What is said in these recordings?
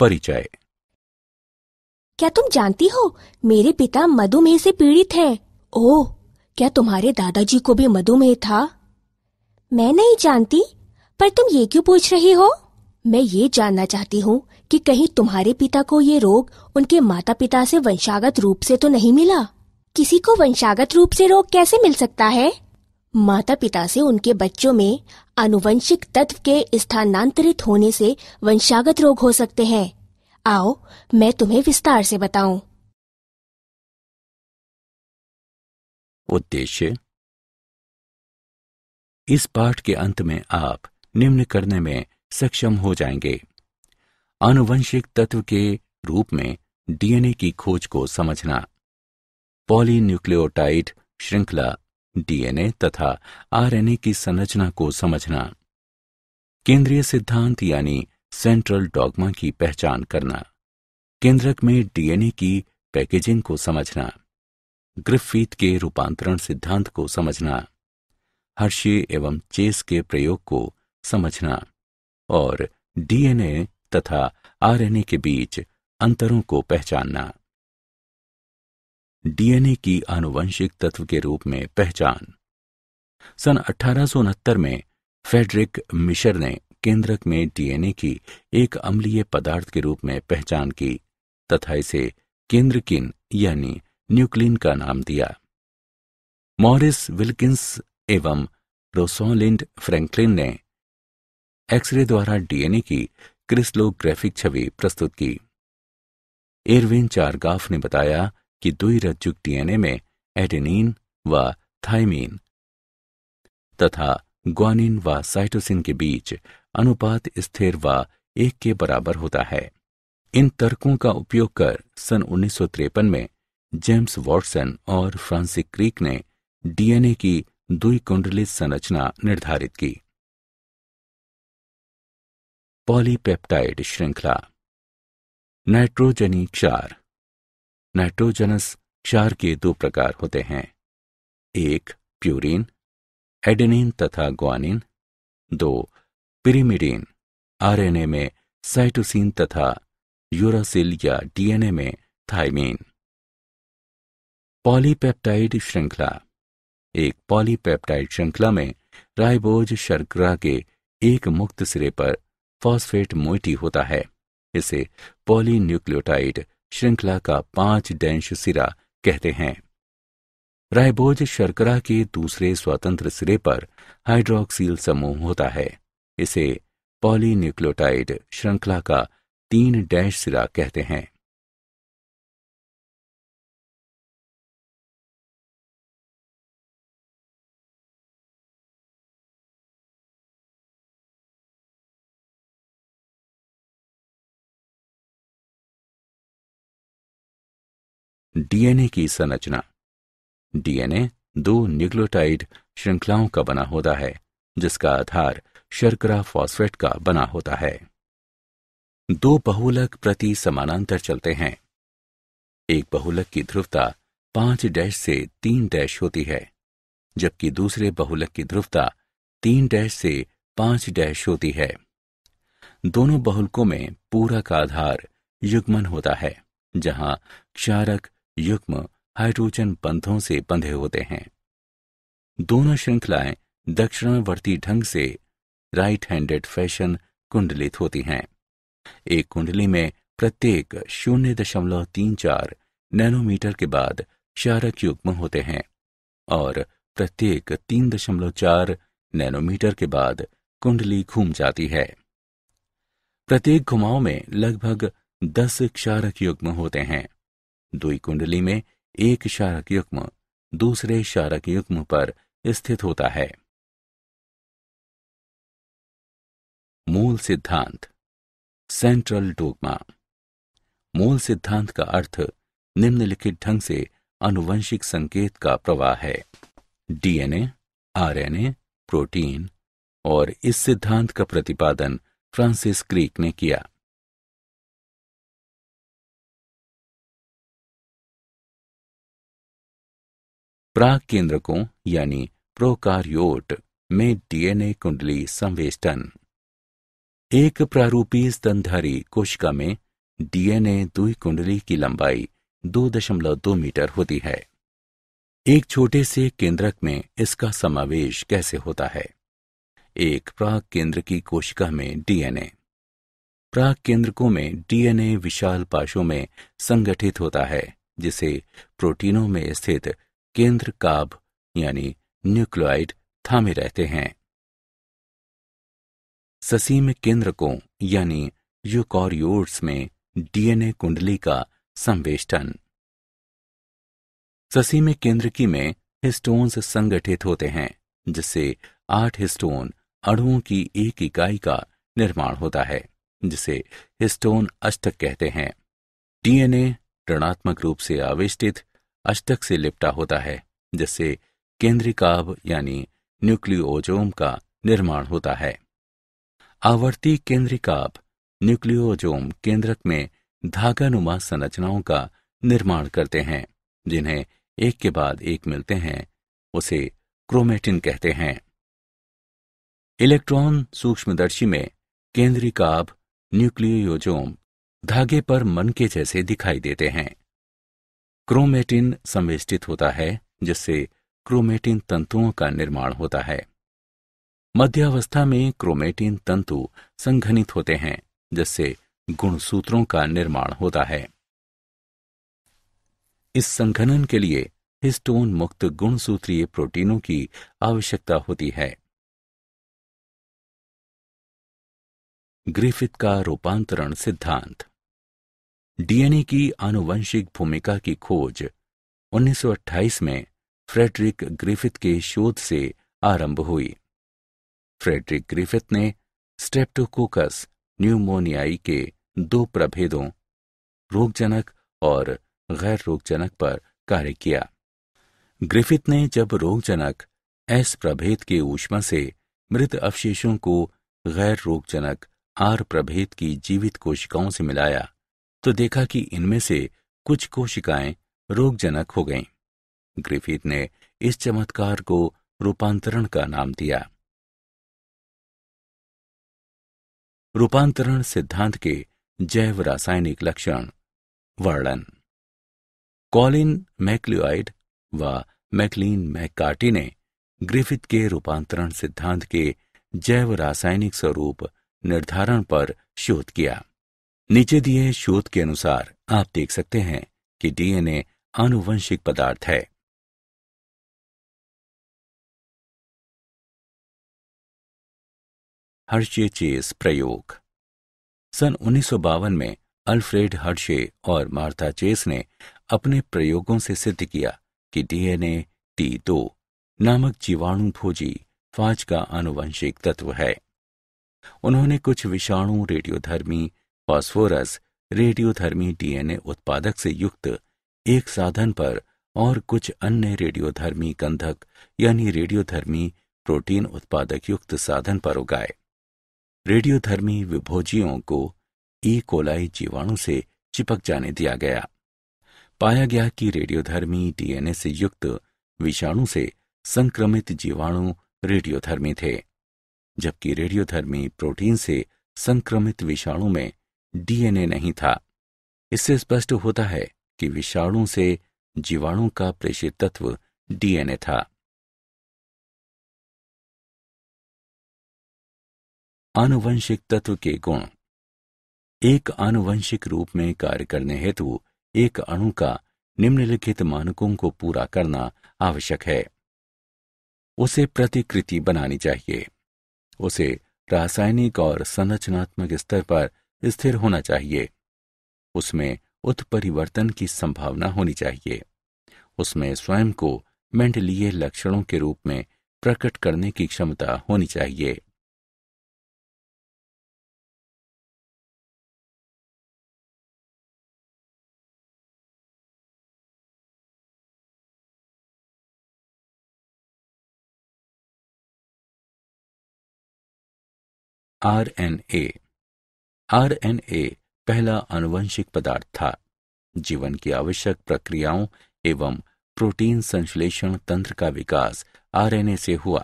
परिचय। क्या तुम जानती हो, मेरे पिता मधुमेह से पीड़ित हैं। ओह, क्या तुम्हारे दादाजी को भी मधुमेह था? मैं नहीं जानती, पर तुम ये क्यों पूछ रही हो? मैं ये जानना चाहती हूँ कि कहीं तुम्हारे पिता को ये रोग उनके माता पिता से वंशागत रूप से तो नहीं मिला? किसी को वंशागत रूप से रोग कैसे मिल सकता है? माता पिता से उनके बच्चों में आनुवंशिक तत्व के स्थानांतरित होने से वंशागत रोग हो सकते हैं। आओ, मैं तुम्हें विस्तार से बताऊं। उद्देश्य। इस पाठ के अंत में आप निम्न करने में सक्षम हो जाएंगे: आनुवंशिक तत्व के रूप में डीएनए की खोज को समझना, पॉलीन्यूक्लियोटाइड श्रृंखला डीएनए तथा आरएनए की संरचना को समझना, केंद्रीय सिद्धांत यानी सेंट्रल डॉगमा की पहचान करना, केंद्रक में डीएनए की पैकेजिंग को समझना, ग्रिफिथ के रूपांतरण सिद्धांत को समझना, हर्शे एवं चेस के प्रयोग को समझना और डीएनए तथा आरएनए के बीच अंतरों को पहचानना। डीएनए की आनुवंशिक तत्व के रूप में पहचान। सन 1869 में फ्रेडरिक मिशर ने केंद्रक में डीएनए की एक अम्लीय पदार्थ के रूप में पहचान की तथा इसे केंद्रकिन यानी न्यूक्लिन का नाम दिया। मॉरिस विल्किंस एवं रोसोलिंड फ्रैंकलिन ने एक्सरे द्वारा डीएनए की क्रिस्टलोग्राफिक छवि प्रस्तुत की। एरविन चारगाफ ने बताया कि द्विरज्जुक डीएनए में एडेनिन व थाइमीन तथा ग्वानिन व साइटोसिन के बीच अनुपात स्थिर व 1 के बराबर होता है। इन तर्कों का उपयोग कर सन 1953 में जेम्स वॉटसन और फ्रांसिस क्रिक ने डीएनए की द्विकुंडलित संरचना निर्धारित की। पॉलीपेप्टाइड श्रृंखला। नाइट्रोजनी क्षार। नाइट्रोजनस क्षार के 2 प्रकार होते हैं: एक प्यूरिन एडेनिन तथा ग्वानिन, 2 पिरिमिडिन आरएनए में साइटोसिन तथा यूरासिल या डीएनए में थाइमीन। पॉलीपेप्टाइड श्रृंखला। एक पॉलीपेप्टाइड श्रृंखला में राइबोज शर्करा के एक मुक्त सिरे पर फॉस्फेट मोइटी होता है। इसे पॉलीन्यूक्लियोटाइड श्रृंखला का 5' सिरा कहते हैं। राइबोज शर्करा के दूसरे स्वतंत्र सिरे पर हाइड्रोक्सिल समूह होता है। इसे पॉलीन्यूक्लियोटाइड श्रृंखला का 3' सिरा कहते हैं। डीएनए की संरचना। डीएनए 2 न्यूक्लियोटाइड श्रृंखलाओं का बना होता है, जिसका आधार शर्करा फॉस्फेट का बना होता है। 2 बहुलक प्रति समानांतर चलते हैं। एक बहुलक की ध्रुवता 5' से 3' होती है, जबकि दूसरे बहुलक की ध्रुवता 3' से 5' होती है। दोनों बहुलकों में पूरक आधार युग्मन होता है, जहां क्षारक युग्म हाइड्रोजन बंधों से बंधे होते हैं। दोनों श्रृंखलाएं दक्षिणावर्ती ढंग से राइट हैंडेड फैशन कुंडलित होती हैं। एक कुंडली में प्रत्येक 0.34 नैनोमीटर के बाद क्षारक युग्म होते हैं और प्रत्येक 3.4 नैनोमीटर के बाद कुंडली घूम जाती है। प्रत्येक घुमाव में लगभग 10 क्षारक युग्म होते हैं। दुई कुंडली में एक क्षारक युग्म दूसरे क्षारक युग्म पर स्थित होता है। मूल सिद्धांत। Central dogma. मूल सिद्धांत का अर्थ निम्नलिखित ढंग से आनुवंशिक संकेत का प्रवाह है: डीएनए, आरएनए, प्रोटीन। और इस सिद्धांत का प्रतिपादन फ्रांसिस क्रिक ने किया। प्राक केंद्रकों यानी प्रोकार्योट में डीएनए कुंडली संवेष्टन। एक प्रारूपी स्तनधारी कोशिका में डीएनए दुई कुंडली की लंबाई 2.2 मीटर होती है। एक छोटे से केंद्रक में इसका समावेश कैसे होता है? एक प्राक केंद्र की कोशिका में डीएनए। प्राक केंद्रकों में डीएनए विशाल पाशों में संगठित होता है, जिसे प्रोटीनों में स्थित केंद्र काभ यानी न्यूक्लियोइड थामे रहते हैं। ससीम केंद्रकों यानी यूकारियोट्स में डीएनए कुंडली का संवेष्टन। ससीम केंद्रकी में हिस्टोन्स संगठित होते हैं, जिससे 8 हिस्टोन अणुओं की एक इकाई का निर्माण होता है, जिसे हिस्टोन अष्टक कहते हैं। डीएनए ऋणात्मक रूप से आवेष्टित अष्टक से लिपटा होता है, जिससे केंद्रिकाभ यानी न्यूक्लियोजोम का निर्माण होता है। आवर्ती केंद्रिकाभ न्यूक्लियोजोम केंद्रक में धागानुमा संरचनाओं का निर्माण करते हैं, जिन्हें एक के बाद एक मिलते हैं, उसे क्रोमेटिन कहते हैं। इलेक्ट्रॉन सूक्ष्मदर्शी में केंद्रिकाभ न्यूक्लियोजोम धागे पर मन के जैसे दिखाई देते हैं। क्रोमेटिन संवेष्टित होता है, जिससे क्रोमेटिन तंतुओं का निर्माण होता है। मध्यावस्था में क्रोमेटिन तंतु संघनित होते हैं, जिससे गुणसूत्रों का निर्माण होता है। इस संघनन के लिए हिस्टोन मुक्त गुणसूत्रीय प्रोटीनों की आवश्यकता होती है। ग्रिफिथ का रूपांतरण सिद्धांत। डीएनए की आनुवंशिक भूमिका की खोज 1928 में फ्रेडरिक ग्रिफिथ के शोध से आरंभ हुई। फ्रेडरिक ग्रिफिथ ने स्ट्रेप्टोकोकस न्यूमोनियाई के 2 प्रभेदों, रोगजनक और गैर रोगजनक पर कार्य किया। ग्रिफिथ ने जब रोगजनक एस प्रभेद के ऊष्मा से मृत अवशेषों को गैर रोगजनक आर प्रभेद की जीवित कोशिकाओं से मिलाया, तो देखा कि इनमें से कुछ कोशिकाएं रोगजनक हो गईं। ग्रिफिथ ने इस चमत्कार को रूपांतरण का नाम दिया। रूपांतरण सिद्धांत के जैव रासायनिक लक्षण वर्णन। कॉलिन मैक्लिओड व मैकलीन मैककार्टी ने ग्रिफिथ के रूपांतरण सिद्धांत के जैव रासायनिक स्वरूप निर्धारण पर शोध किया। नीचे दिए शोध के अनुसार आप देख सकते हैं कि डीएनए आनुवंशिक पदार्थ है। हर्शे चेस प्रयोग। सन 1952 में अल्फ्रेड हर्शे और मार्था चेस ने अपने प्रयोगों से सिद्ध किया कि डीएनए T2 नामक जीवाणु भोजी फाज का आनुवंशिक तत्व है। उन्होंने कुछ विषाणु रेडियोधर्मी फास्फोरस रेडियोधर्मी डीएनए उत्पादक से युक्त एक साधन पर और कुछ अन्य रेडियोधर्मी गंधक यानी रेडियोधर्मी प्रोटीन उत्पादक युक्त साधन पर उगाए। रेडियोधर्मी विभोजियों को ई कोलाई जीवाणु से चिपक जाने दिया गया। पाया गया कि रेडियोधर्मी डीएनए से युक्त विषाणु से संक्रमित जीवाणु रेडियोधर्मी थे, जबकि रेडियोधर्मी प्रोटीन से संक्रमित विषाणु में डीएनए नहीं था। इससे स्पष्ट होता है कि विषाणु से जीवाणु का प्रेषित तत्व डीएनए था। आनुवंशिक तत्व के गुण। एक आनुवंशिक रूप में कार्य करने हेतु एक अणु का निम्नलिखित मानकों को पूरा करना आवश्यक है। उसे प्रतिकृति बनानी चाहिए। उसे रासायनिक और संरचनात्मक स्तर पर स्थिर होना चाहिए। उसमें उत्परिवर्तन की संभावना होनी चाहिए। उसमें स्वयं को मेंडलीय लक्षणों के रूप में प्रकट करने की क्षमता होनी चाहिए। आरएनए। आरएनए पहला आनुवंशिक पदार्थ था। जीवन की आवश्यक प्रक्रियाओं एवं प्रोटीन संश्लेषण तंत्र का विकास आरएनए से हुआ।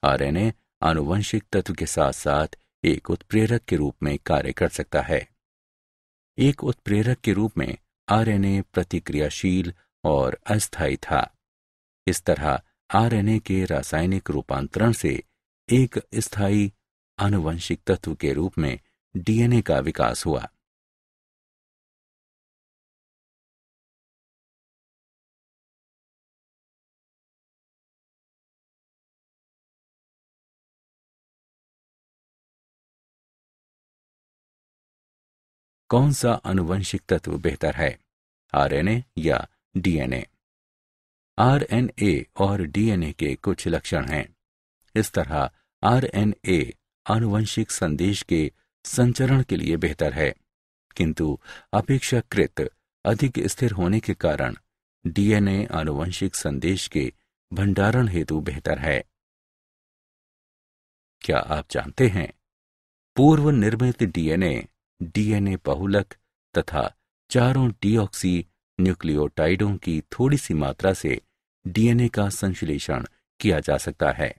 आरएनए आनुवंशिक तत्व के साथ साथ एक उत्प्रेरक के रूप में कार्य कर सकता है। एक उत्प्रेरक के रूप में आरएनए प्रतिक्रियाशील और अस्थायी था। इस तरह आरएनए के रासायनिक रूपांतरण से एक स्थायी आनुवंशिक तत्व के रूप में डीएनए का विकास हुआ। कौन सा आनुवंशिक तत्व बेहतर है, आरएनए या डीएनए? आरएनए और डीएनए के कुछ लक्षण हैं। इस तरह आरएनए आनुवंशिक संदेश के संचरण के लिए बेहतर है, किंतु अपेक्षाकृत अधिक स्थिर होने के कारण डीएनए आनुवंशिक संदेश के भंडारण हेतु बेहतर है। क्या आप जानते हैं, पूर्व निर्मित डीएनए, डीएनए बहुलक तथा चारों डीऑक्सी न्यूक्लियोटाइडों की थोड़ी सी मात्रा से डीएनए का संश्लेषण किया जा सकता है।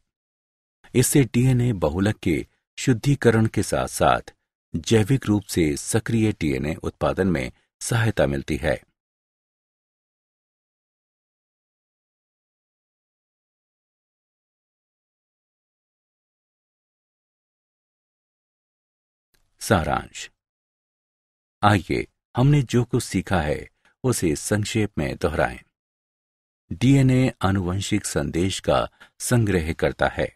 इससे डीएनए बहुलक के शुद्धिकरण के साथ साथ जैविक रूप से सक्रिय डीएनए उत्पादन में सहायता मिलती है। सारांश। आइए हमने जो कुछ सीखा है उसे संक्षेप में दोहराएं। डीएनए आनुवंशिक संदेश का संग्रह करता है।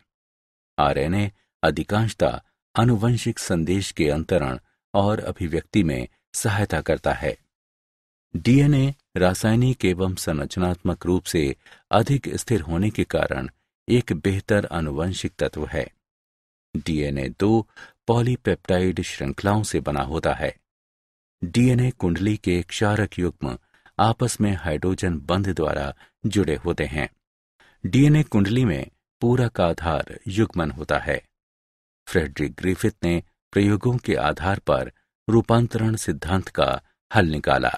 आरएनए अधिकांशतः आनुवंशिक संदेश के अंतरण और अभिव्यक्ति में सहायता करता है। डीएनए रासायनिक एवं संरचनात्मक रूप से अधिक स्थिर होने के कारण एक बेहतर आनुवंशिक तत्व है। डीएनए 2 पॉलीपेप्टाइड श्रृंखलाओं से बना होता है। डीएनए कुंडली के क्षारक युग्म आपस में हाइड्रोजन बंध द्वारा जुड़े होते हैं। डीएनए कुंडली में पूरक आधार युग्मन होता है। फ्रेडरिक ग्रिफिथ ने प्रयोगों के आधार पर रूपांतरण सिद्धांत का हल निकाला।